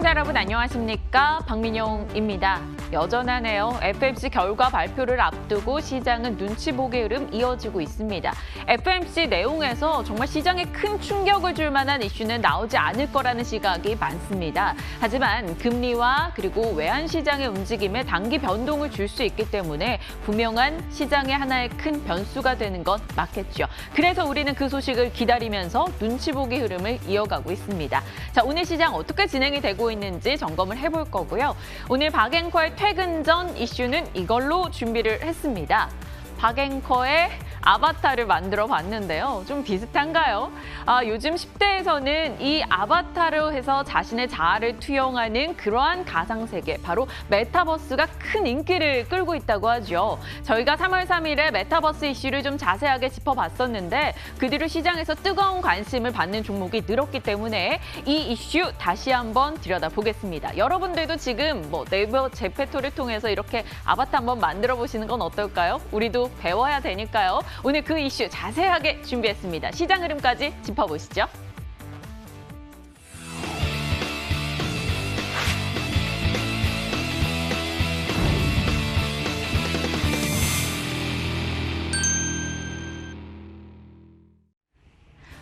시청자 여러분 안녕하십니까? 박민용입니다. 여전하네요. FMC 결과 발표를 앞두고 시장은 눈치 보기 흐름 이어지고 있습니다. FMC 내용에서 정말 시장에 큰 충격을 줄 만한 이슈는 나오지 않을 거라는 시각이 많습니다. 하지만 금리와 그리고 외환 시장의 움직임에 단기 변동을 줄 수 있기 때문에 분명한 시장의 하나의 큰 변수가 되는 건 맞겠죠. 그래서 우리는 그 소식을 기다리면서 눈치 보기 흐름을 이어가고 있습니다. 자, 오늘 시장 어떻게 진행이 되고 있는지 점검을 해볼 거고요. 오늘 박앵커의 퇴근 전 이슈는 이걸로 준비를 했습니다. 박앵커의 아바타를 만들어 봤는데요. 좀 비슷한가요? 요즘 10대에서는 이 아바타로 해서 자신의 자아를 투영하는 그러한 가상세계, 바로 메타버스가 큰 인기를 끌고 있다고 하죠. 저희가 3월 3일에 메타버스 이슈를 좀 자세하게 짚어봤었는데 그 뒤로 시장에서 뜨거운 관심을 받는 종목이 늘었기 때문에 이 이슈 다시 한번 들여다보겠습니다. 여러분들도 지금 네이버 제페토를 통해서 이렇게 아바타 한번 만들어 보시는 건 어떨까요? 우리도 배워야 되니까요. 오늘 그 이슈 자세하게 준비했습니다. 시장 흐름까지 짚어보시죠.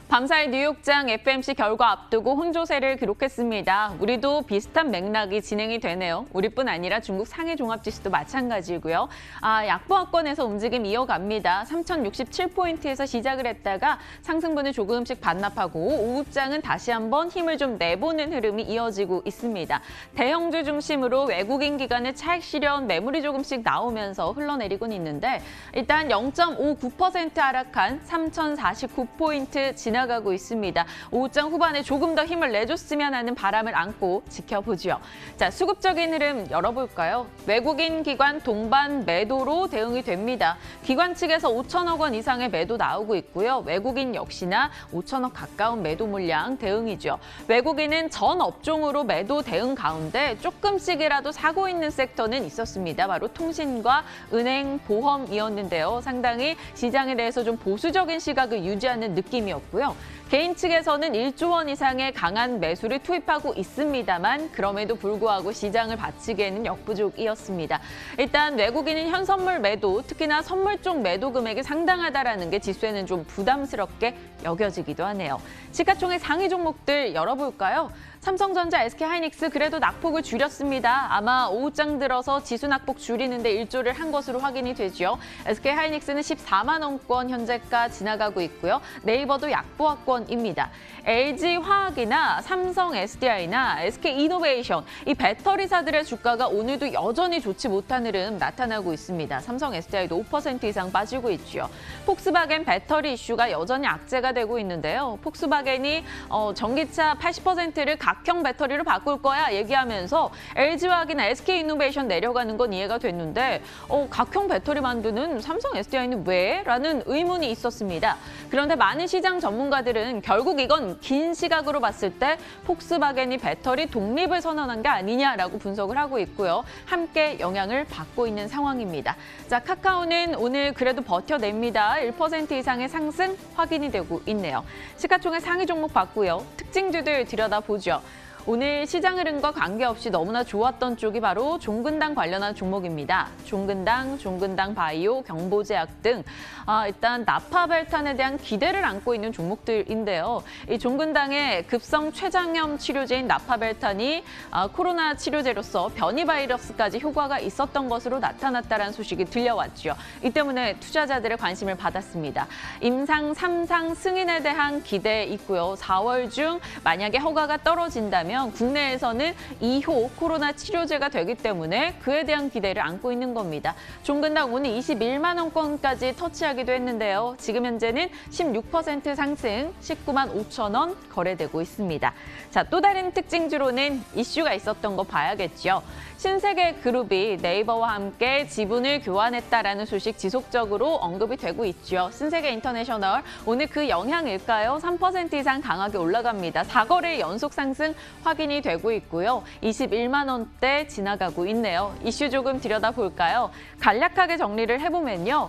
밤사이 뉴욕장 FMC 결과 앞두고 혼조세를 기록했습니다. 우리도 비슷한 맥락이 진행이 되네요. 우리뿐 아니라 중국 상해 종합지수도 마찬가지고요. 약보합권에서 움직임 이어갑니다. 3067포인트에서 시작을 했다가 상승분을 조금씩 반납하고 오후장은 다시 한번 힘을 좀 내보는 흐름이 이어지고 있습니다. 대형주 중심으로 외국인 기관의 차익 실현 매물이 조금씩 나오면서 흘러내리곤 있는데 일단 0.59% 하락한 3049포인트 지나가고 있습니다. 오후장 후반에 조금 더 힘을 내줬으면 하는 바람을 안고 지켜보죠. 자, 수급적인 흐름 열어볼까요? 외국인 기관 동반 매도로 대응이 됩니다. 기관 측에서 5천억 원 이상의 매도 나오고 있고요. 외국인 역시나 5천억 가까운 매도 물량 대응이죠. 외국인은 전 업종으로 매도 대응 가운데 조금씩이라도 사고 있는 섹터는 있었습니다. 바로 통신과 은행, 보험이었는데요. 상당히 시장에 대해서 좀 보수적인 시각을 유지하는 느낌이었고요. 개인 측에서는 1조 원 이상의 강한 매수를 투입하고 있습니다만 그럼에도 불구하고 시장을 바치기에는 역부족이었습니다. 일단 외국인은 현선물 매도, 특히나 선물 쪽 매도 금액이 상당하다는 게 지수에는 좀 부담스럽게 여겨지기도 하네요. 시가총액 상위 종목들 열어볼까요? 삼성전자, SK하이닉스 그래도 낙폭을 줄였습니다. 아마 오후장 들어서 지수 낙폭 줄이는데 일조를 한 것으로 확인이 되죠. SK하이닉스는 14만 원권 현재가 지나가고 있고요. 네이버도 약보합권입니다. LG화학이나 삼성 SDI나 SK이노베이션, 이 배터리사들의 주가가 오늘도 여전히 좋지 못한 흐름 나타나고 있습니다. 삼성 SDI도 5% 이상 빠지고 있죠. 폭스바겐 배터리 이슈가 여전히 악재가 되고 있는데요. 폭스바겐이 전기차 80%를 각형 배터리로 바꿀 거야 얘기하면서 LG화학이나 SK이노베이션 내려가는 건 이해가 됐는데 각형 배터리 만드는 삼성 SDI는 왜? 라는 의문이 있었습니다. 그런데 많은 시장 전문가들은 결국 이건 긴 시각으로 봤을 때 폭스바겐이 배터리 독립을 선언한 게 아니냐라고 분석을 하고 있고요. 함께 영향을 받고 있는 상황입니다. 자, 카카오는 오늘 그래도 버텨냅니다. 1% 이상의 상승 확인이 되고 있네요. 시가총액 상위 종목 봤고요. 특징주들 들여다보죠. 오늘 시장 흐름과 관계없이 너무나 좋았던 쪽이 바로 종근당 관련한 종목입니다. 종근당 바이오, 경보제약 등 일단 나파벨탄에 대한 기대를 안고 있는 종목들인데요. 이 종근당의 급성 췌장염 치료제인 나파벨탄이 코로나 치료제로서 변이 바이러스까지 효과가 있었던 것으로 나타났다는 소식이 들려왔죠. 이 때문에 투자자들의 관심을 받았습니다. 임상 3상 승인에 대한 기대 있고요. 4월 중 만약에 허가가 떨어진다면 국내에서는 2호 코로나 치료제가 되기 때문에 그에 대한 기대를 안고 있는 겁니다. 종근당 오늘 21만 원권까지 터치하기도 했는데요. 지금 현재는 16% 상승 19만 5천 원 거래되고 있습니다. 자, 또 다른 특징주로는 이슈가 있었던 거 봐야겠죠. 신세계 그룹이 네이버와 함께 지분을 교환했다라는 소식 지속적으로 언급이 되고 있죠. 신세계 인터내셔널 오늘 그 영향일까요? 3% 이상 강하게 올라갑니다. 4거래 연속 상승 확인이 되고 있고요. 21만 원대 지나가고 있네요. 이슈 조금 들여다볼까요? 간략하게 정리를 해보면요.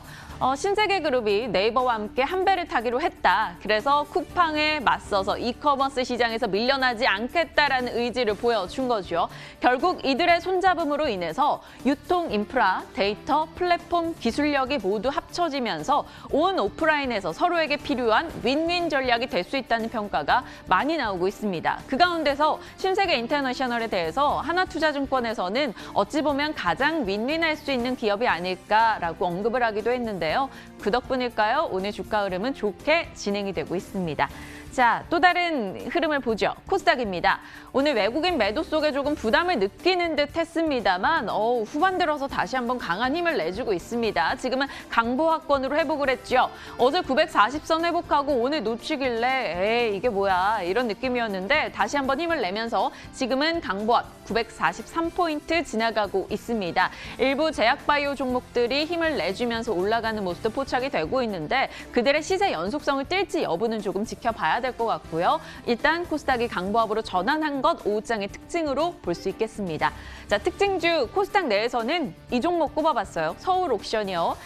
신세계그룹이 네이버와 함께 한 배를 타기로 했다. 그래서 쿠팡에 맞서서 이커머스 시장에서 밀려나지 않겠다라는 의지를 보여준 거죠. 결국 이들의 손잡음으로 인해서 유통 인프라, 데이터, 플랫폼, 기술력이 모두 합쳐지면서 온 오프라인에서 서로에게 필요한 윈윈 전략이 될 수 있다는 평가가 많이 나오고 있습니다. 그 가운데서 신세계 인터내셔널에 대해서 하나투자증권에서는 어찌 보면 가장 윈윈할 수 있는 기업이 아닐까라고 언급을 하기도 했는데요. 그 덕분일까요? 오늘 주가 흐름은 좋게 진행이 되고 있습니다. 자, 또 다른 흐름을 보죠. 코스닥입니다. 오늘 외국인 매도 속에 조금 부담을 느끼는 듯 했습니다만 후반 들어서 다시 한번 강한 힘을 내주고 있습니다. 지금은 강보합권으로 회복을 했죠. 어제 940선 회복하고 오늘 놓치길래 에이 이게 뭐야 이런 느낌이었는데 다시 한번 힘을 내면서 지금은 강보합 943포인트 지나가고 있습니다. 일부 제약바이오 종목들이 힘을 내주면서 올라가는 모습도 포착이 되고 있는데 그들의 시세 연속성을 띨지 여부는 조금 지켜봐야 될 것 같고요. 일단 코스닥이 강보합으로 전환한 것 오후장의 특징으로 볼 수 있겠습니다. 자, 특징주 코스닥 내에서는 이 종목 꼽아봤어요. 서울 옥션이요.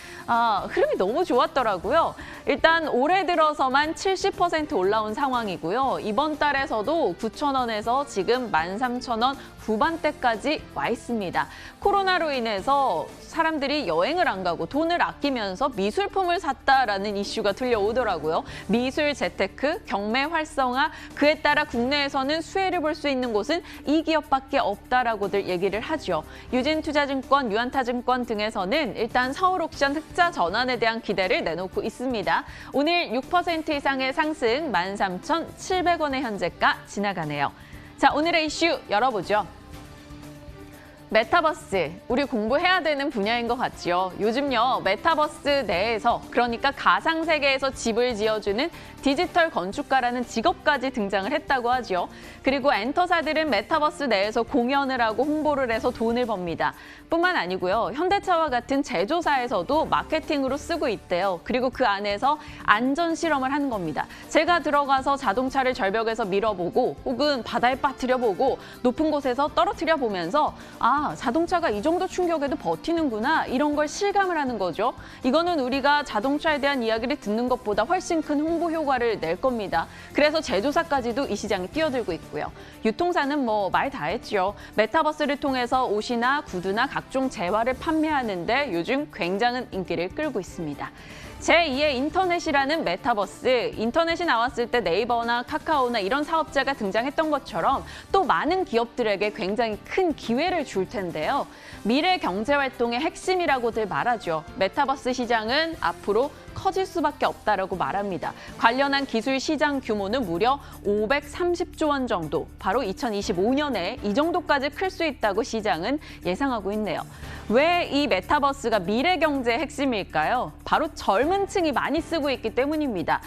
흐름이 너무 좋았더라고요. 일단 올해 들어서만 70% 올라온 상황이고요. 이번 달에서도 9,000원에서 지금 13,000원 후반대까지 와 있습니다. 코로나로 인해서 사람들이 여행을 안 가고 돈을 아끼면서 미술품을 샀다라는 이슈가 들려오더라고요. 미술 재테크, 경매 활성화, 그에 따라 국내에서는 수혜를 볼 수 있는 곳은 이 기업밖에 없다라고들 얘기를 하죠. 유진투자증권, 유한타증권 등에서는 일단 서울옥션 흑자 전환에 대한 기대를 내놓고 있습니다. 오늘 6% 이상의 상승, 13,700원의 현재가 지나가네요. 자, 오늘의 이슈 열어보죠. 메타버스, 우리 공부해야 되는 분야인 것 같지요. 요즘요, 메타버스 내에서 그러니까 가상세계에서 집을 지어주는 디지털 건축가라는 직업까지 등장을 했다고 하죠. 그리고 엔터사들은 메타버스 내에서 공연을 하고 홍보를 해서 돈을 법니다. 뿐만 아니고요, 현대차와 같은 제조사에서도 마케팅으로 쓰고 있대요. 그리고 그 안에서 안전 실험을 하는 겁니다. 제가 들어가서 자동차를 절벽에서 밀어보고 혹은 바다에 빠뜨려보고 높은 곳에서 떨어뜨려 보면서 자동차가 이 정도 충격에도 버티는구나 이런 걸 실감을 하는 거죠. 이거는 우리가 자동차에 대한 이야기를 듣는 것보다 훨씬 큰 홍보 효과를 낼 겁니다. 그래서 제조사까지도 이 시장에 뛰어들고 있고요. 유통사는 뭐 말 다 했죠. 메타버스를 통해서 옷이나 구두나 각종 재화를 판매하는데 요즘 굉장한 인기를 끌고 있습니다. 제2의 인터넷이라는 메타버스, 인터넷이 나왔을 때 네이버나 카카오나 이런 사업자가 등장했던 것처럼 또 많은 기업들에게 굉장히 큰 기회를 줄 텐데요. 미래 경제활동의 핵심이라고들 말하죠. 메타버스 시장은 앞으로 커질 수밖에 없다라고 말합니다. 관련한 기술 시장 규모는 무려 530조 원 정도, 바로 2025년에 이 정도까지 클 수 있다고 시장은 예상하고 있네요. 왜 이 메타버스가 미래 경제의 핵심일까요? 바로 젊은 층이 많이 쓰고 있기 때문입니다.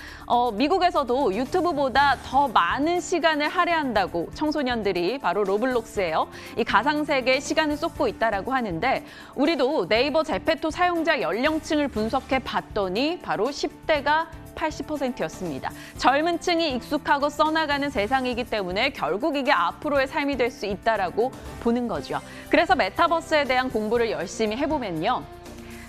미국에서도 유튜브보다 더 많은 시간을 할애한다고 청소년들이 바로 로블록스예요. 이 가상세계에 시간을 쏟고 있다라고 하는데 우리도 네이버 제페토 사용자 연령층을 분석해 봤더니 바로 10대가 80%였습니다. 젊은 층이 익숙하고 써나가는 세상이기 때문에 결국 이게 앞으로의 삶이 될 수 있다라고 보는 거죠. 그래서 메타버스에 대한 공부를 열심히 해보면요.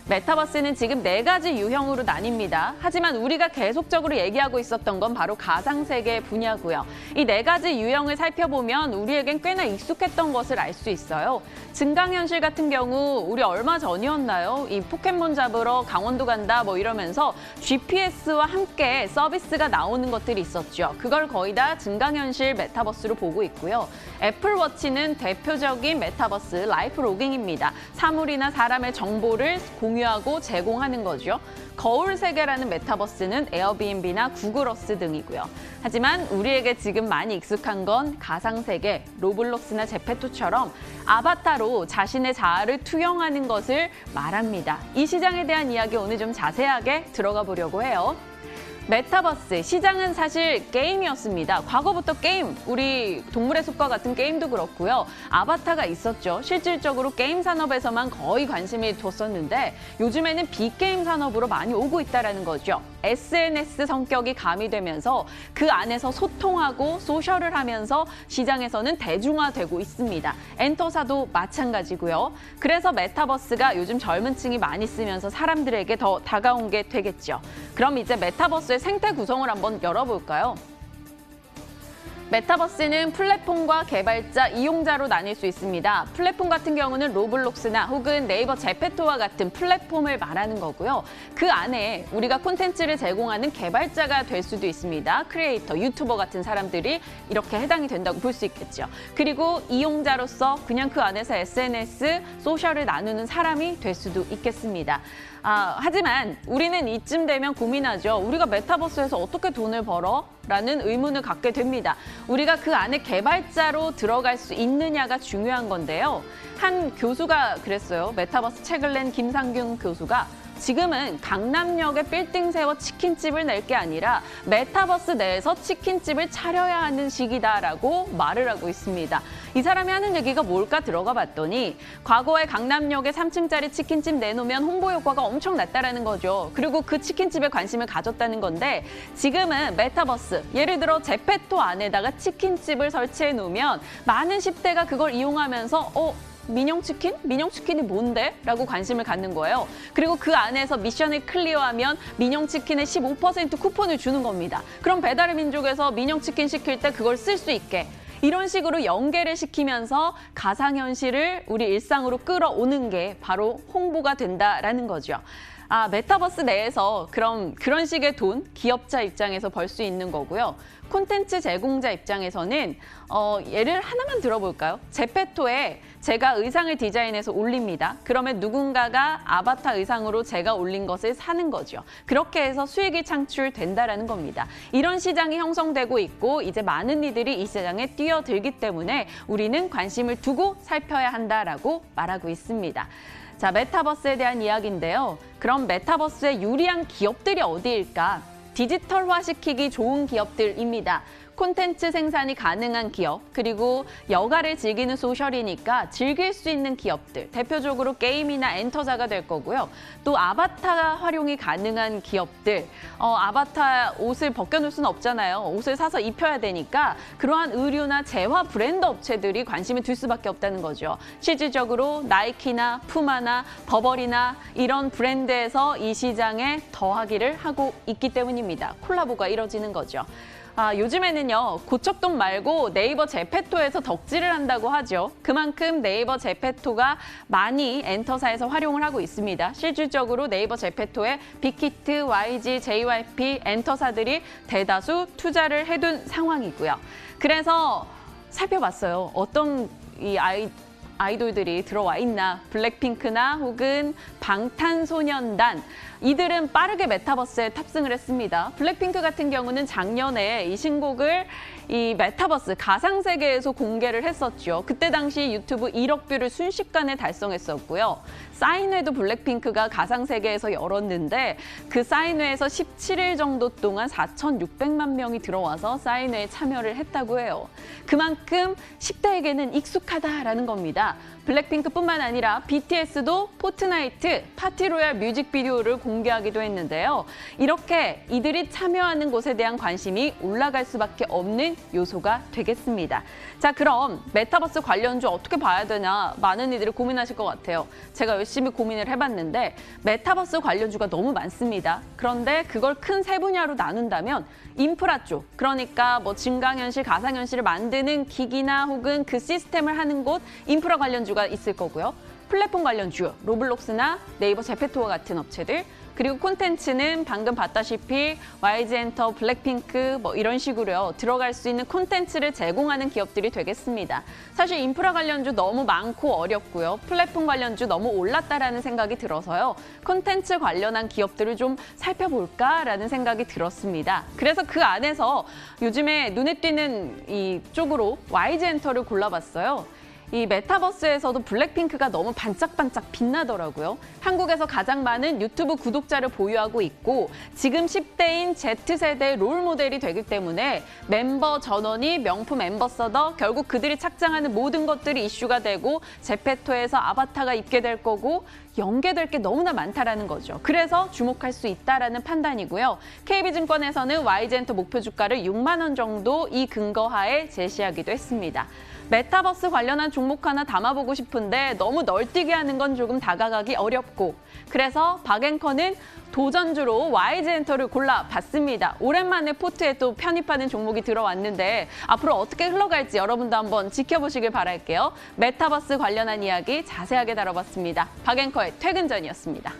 메타버스는 지금 4가지 유형으로 나뉩니다. 하지만 우리가 계속적으로 얘기하고 있었던 건 바로 가상세계 분야고요. 이 4가지 유형을 살펴보면 우리에겐 꽤나 익숙했던 것을 알 수 있어요. 증강현실 같은 경우 우리 얼마 전이었나요? 이 포켓몬 잡으러 강원도 간다 뭐 이러면서 GPS와 함께 서비스가 나오는 것들이 있었죠. 그걸 거의 다 증강현실 메타버스로 보고 있고요. 애플워치는 대표적인 메타버스 라이프 로깅입니다. 사물이나 사람의 정보를 공유하고 제공하는 거죠. 거울 세계라는 메타버스는 에어비앤비나 구글어스 등이고요. 하지만 우리에게 지금 많이 익숙한 건 가상세계, 로블록스나 제페토처럼 아바타로 자신의 자아를 투영하는 것을 말합니다. 이 시장에 대한 이야기 오늘 좀 자세하게 들어가 보려고 해요. 메타버스, 시장은 사실 게임이었습니다. 과거부터 게임, 우리 동물의 숲과 같은 게임도 그렇고요. 아바타가 있었죠. 실질적으로 게임 산업에서만 거의 관심이 뒀었는데 요즘에는 빅게임 산업으로 많이 오고 있다는 거죠. SNS 성격이 가미되면서 그 안에서 소통하고 소셜을 하면서 시장에서는 대중화되고 있습니다. 엔터사도 마찬가지고요. 그래서 메타버스가 요즘 젊은 층이 많이 쓰면서 사람들에게 더 다가온 게 되겠죠. 그럼 이제 메타버스의 생태 구성을 한번 열어볼까요? 메타버스는 플랫폼과 개발자, 이용자로 나뉠 수 있습니다. 플랫폼 같은 경우는 로블록스나 혹은 네이버 제페토와 같은 플랫폼을 말하는 거고요. 그 안에 우리가 콘텐츠를 제공하는 개발자가 될 수도 있습니다. 크리에이터, 유튜버 같은 사람들이 이렇게 해당이 된다고 볼 수 있겠죠. 그리고 이용자로서 그냥 그 안에서 SNS, 소셜을 나누는 사람이 될 수도 있겠습니다. 하지만 우리는 이쯤 되면 고민하죠. 우리가 메타버스에서 어떻게 돈을 벌어? 라는 의문을 갖게 됩니다. 우리가 그 안에 개발자로 들어갈 수 있느냐가 중요한 건데요. 한 교수가 그랬어요. 메타버스 책을 낸 김상균 교수가 지금은 강남역에 빌딩 세워 치킨집을 낼 게 아니라 메타버스 내에서 치킨집을 차려야 하는 시기다라고 말을 하고 있습니다. 이 사람이 하는 얘기가 뭘까 들어가 봤더니 과거에 강남역에 3층짜리 치킨집 내놓으면 홍보 효과가 엄청 났다라는 거죠. 그리고 그 치킨집에 관심을 가졌다는 건데 지금은 메타버스, 예를 들어 제페토 안에다가 치킨집을 설치해 놓으면 많은 10대가 그걸 이용하면서 민영치킨? 민영치킨이 뭔데? 라고 관심을 갖는 거예요. 그리고 그 안에서 미션을 클리어하면 민영치킨의 15% 쿠폰을 주는 겁니다. 그럼 배달의 민족에서 민영치킨 시킬 때 그걸 쓸 수 있게 이런 식으로 연계를 시키면서 가상현실을 우리 일상으로 끌어오는 게 바로 홍보가 된다라는 거죠. 메타버스 내에서 그럼 그런 식의 돈 기업자 입장에서 벌 수 있는 거고요. 콘텐츠 제공자 입장에서는 예를 하나만 들어볼까요? 제페토에 제가 의상을 디자인해서 올립니다. 그러면 누군가가 아바타 의상으로 제가 올린 것을 사는 거죠. 그렇게 해서 수익이 창출된다라는 겁니다. 이런 시장이 형성되고 있고 이제 많은 이들이 이 시장에 뛰어들기 때문에 우리는 관심을 두고 살펴야 한다라고 말하고 있습니다. 자, 메타버스에 대한 이야기인데요. 그럼 메타버스에 유리한 기업들이 어디일까? 디지털화시키기 좋은 기업들입니다. 콘텐츠 생산이 가능한 기업, 그리고 여가를 즐기는 소셜이니까 즐길 수 있는 기업들, 대표적으로 게임이나 엔터사가 될 거고요. 또 아바타 활용이 가능한 기업들, 아바타 옷을 벗겨놓을 수는 없잖아요. 옷을 사서 입혀야 되니까 그러한 의류나 재화 브랜드 업체들이 관심을 둘 수밖에 없다는 거죠. 실질적으로 나이키나 푸마나 버버리나 이런 브랜드에서 이 시장에 더하기를 하고 있기 때문입니다. 콜라보가 이뤄지는 거죠. 요즘에는요, 고척동 말고 네이버 제페토에서 덕질을 한다고 하죠. 그만큼 네이버 제페토가 많이 엔터사에서 활용을 하고 있습니다. 실질적으로 네이버 제페토에 빅히트, YG, JYP, 엔터사들이 대다수 투자를 해둔 상황이고요. 그래서 살펴봤어요. 어떤 아이돌들이 들어와 있나, 블랙핑크나 혹은 방탄소년단, 이들은 빠르게 메타버스에 탑승을 했습니다. 블랙핑크 같은 경우는 작년에 이 신곡을 이 메타버스 가상세계에서 공개를 했었죠. 그때 당시 유튜브 1억 뷰를 순식간에 달성했었고요. 사인회도 블랙핑크가 가상세계에서 열었는데 그 사인회에서 17일 정도 동안 4,600만 명이 들어와서 사인회에 참여를 했다고 해요. 그만큼 10대에게는 익숙하다라는 겁니다. 블랙핑크뿐만 아니라 BTS도 포트나이트 파티로얄 뮤직비디오를 공개하기도 했는데요. 이렇게 이들이 참여하는 곳에 대한 관심이 올라갈 수밖에 없는 요소가 되겠습니다. 자, 그럼 메타버스 관련주 어떻게 봐야 되나 많은 이들이 고민하실 것 같아요. 제가 열심히 고민을 해봤는데 메타버스 관련주가 너무 많습니다. 그런데 그걸 큰 세 분야로 나눈다면 인프라 쪽, 그러니까 뭐 증강현실, 가상현실을 만드는 기기나 혹은 그 시스템을 하는 곳, 인프라 관련주가 있을 거고요. 플랫폼 관련주, 로블록스나 네이버 제페토와 같은 업체들, 그리고 콘텐츠는 방금 봤다시피 YG 엔터, 블랙핑크 뭐 이런 식으로요. 들어갈 수 있는 콘텐츠를 제공하는 기업들이 되겠습니다. 사실 인프라 관련주 너무 많고 어렵고요. 플랫폼 관련주 너무 올랐다라는 생각이 들어서요. 콘텐츠 관련한 기업들을 좀 살펴볼까라는 생각이 들었습니다. 그래서 그 안에서 요즘에 눈에 띄는 이 쪽으로 YG 엔터를 골라봤어요. 이 메타버스에서도 블랙핑크가 너무 반짝반짝 빛나더라고요. 한국에서 가장 많은 유튜브 구독자를 보유하고 있고 지금 10대인 Z세대의 롤모델이 되기 때문에 멤버 전원이 명품 앰버서더, 결국 그들이 착장하는 모든 것들이 이슈가 되고 제페토에서 아바타가 입게 될 거고 연계될 게 너무나 많다라는 거죠. 그래서 주목할 수 있다라는 판단이고요. KB증권에서는 YG엔터 목표 주가를 6만 원 정도 이 근거하에 제시하기도 했습니다. 메타버스 관련한 종목 하나 담아보고 싶은데 너무 널뛰게 하는 건 조금 다가가기 어렵고, 그래서 박앵커는 도전주로 YG엔터를 골라봤습니다. 오랜만에 포트에 또 편입하는 종목이 들어왔는데 앞으로 어떻게 흘러갈지 여러분도 한번 지켜보시길 바랄게요. 메타버스 관련한 이야기 자세하게 다뤄봤습니다. 박앵커의 퇴근 전이었습니다.